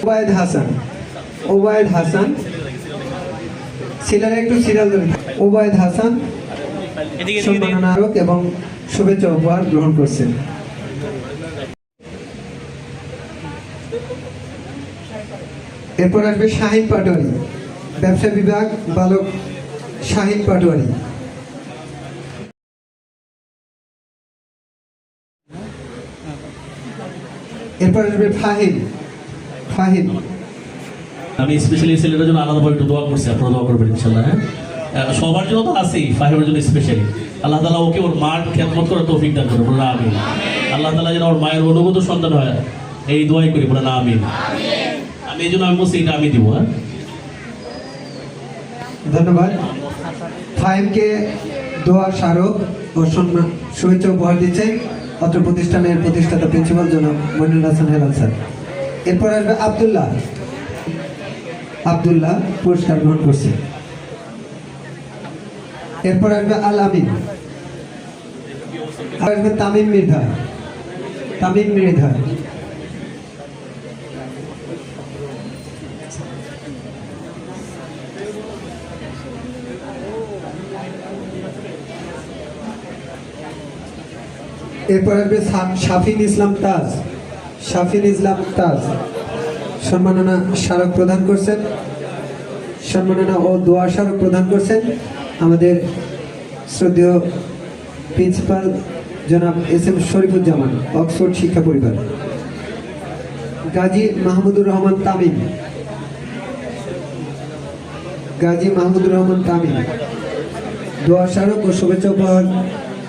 ওবায়দ হাসান, ওবায়দ হাসান সিলারে একটু সিরিয়াল ধরে। ওবায়দ হাসান সম্মাননারক এবং শুভেচ্ছা উপহার গ্রহণ করছেন। এরপর আসবে শাহিন পাটোয়ারি, ব্যবসা বিভাগ বালক শাহিন পাটোয়ারি। এরপর আসবে ফাহিম, ফাহিম। আমি স্পেশালি ছেলেটার জন্য আলাদাভাবে একটু দোয়া করছি, আপনারা দোয়া করবেন ইনশাআল্লাহ। হ্যাঁ, সবার জন্য তো আছেই, ফাহিমের জন্য স্পেশালি আল্লাহ তাআলা ওকে ওর মার খেদমত করার তৌফিক দান করে, বলে আমিন। আল্লাহ তাআলা যেন ওর মায়ের অনুগত সন্তান হয়, এই দোয়াই করি, বলে আমিন। আমি এই জন্য আমি বলছি এটা আমি দিব। হ্যাঁ, ধন্যবাদ। ফাহিমকে দোয়া স্মারক ও সম্মান শুভেচ্ছা উপহার দিচ্ছেন অত্র প্রতিষ্ঠানের প্রতিষ্ঠাতা প্রিন্সিপাল জনাব মনিরুল হাসান হেলাল স্যার। এরপর আসবে আব্দুল্লাহ, আব্দুল্লাহ পুরস্কার গ্রহণ করছে। এরপর আসবে আল আমিন, আসবে তামিম মৃধা, তামিম মৃধা। এরপর আসবে শাফিন ইসলাম তাজ, শাফিন ইসলাম তাজ সম্মাননা স্মারক প্রদান করছেন, সম্মাননা ও দোয়া স্মারক প্রদান করছেন আমাদের শ্রদ্ধেয় প্রিন্সিপাল জনাব এস এম শরীফুজ্জামান, অক্সফোর্ড শিক্ষা পরিবার। গাজী মাহমুদুর রহমান তামিম, গাজী মাহমুদুর রহমান তামিম দোয়া স্মারক ও শুভেচ্ছা উপহার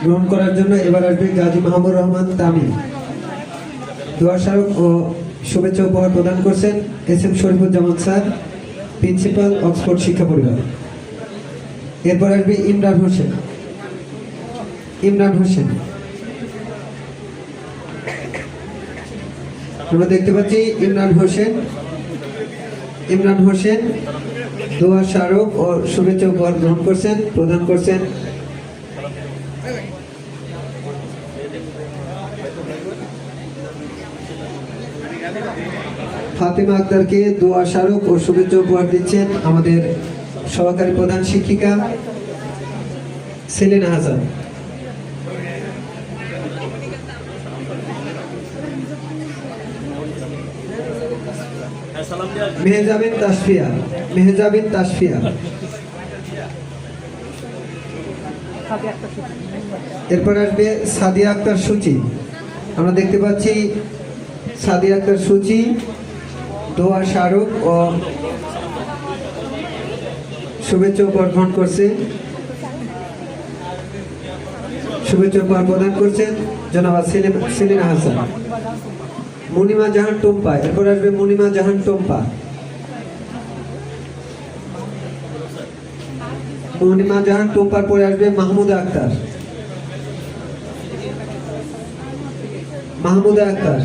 গ্রহণ করার জন্য এবার আসবে গাজী মাহমুদুর রহমান তামিম। দোয়া স্মারক ও শুভেচ্ছা উপহার প্রদান করছেন S M Sharifuzzaman sir, principal, Oxford শিক্ষা পরিবার। এরপর আসবে ইমরান হোসেন, ইমরান হোসেন। আমরা দেখতে পাচ্ছি ইমরান হোসেন, ইমরান হোসেন দোয়া স্মারক ও শুভেচ্ছা উপহার গ্রহণ করছেন, প্রদান করছেন। ফাতেমা আক্তারকে দোয়া স্মারক ও শুভেচ্ছা উপহার দিচ্ছেন আমাদের সহকারী প্রধান শিক্ষিকা সেলিনা হাসান। মেহজাবিন তাসফিয়া, মেহজাবিন তাসফিয়া। এরপর আসবে সাদিয়া আক্তার সূচি। আমরা দেখতে পাচ্ছি সাদিয়া আক্তার সূচি দোয়া স্মারক ও শুভেচ্ছা উপহার গ্রহণ করছে, শুভেচ্ছা উপহার প্রদান করছেন জনাব সেলিনা হাসান। মুনিমা জাহান টুম্পা, এরপর আসবে মুনিমা জাহান টুম্পা। মুনিমা জাহান টুম্পার পরে আসবে মাহমুদা আক্তার, মাহমুদা আক্তার।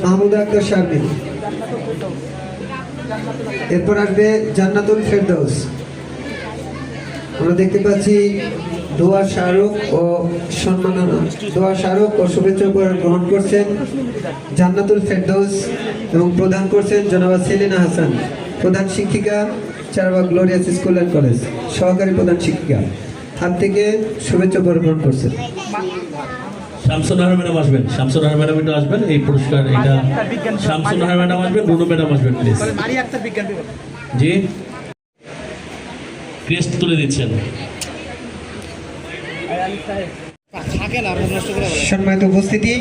মাহমুদা আক্তার শারমিন। এরপর আসবে জান্নাতুল ফেরদৌস। আমরা দেখতে পাচ্ছি দোয়া স্মারক ও সম্মাননা, দোয়া স্মারক ও শুভেচ্ছা উপহার গ্রহণ করছেন জান্নাতুল ফেরদৌস এবং প্রদান করছেন জনাব সেলিনা হাসান, প্রধান শিক্ষিকা, Charbagh glorious school and college, সহকারী প্রধান শিক্ষিকা। হাত থেকে শুভেচ্ছা উপহার গ্রহণ করছেন। শামসুন নাহার ম্যাডাম আসবেন, শামসুন নাহার ম্যাডাম এটা আসবেন, এই পুরস্কার এটা শামসুন নাহার ম্যাডাম আসবেন, রুনু ম্যাডাম আসবেন প্লিজ। জি, ক্রেস্ট তুলে দিচ্ছেন। সম্মানিত উপস্থিতি,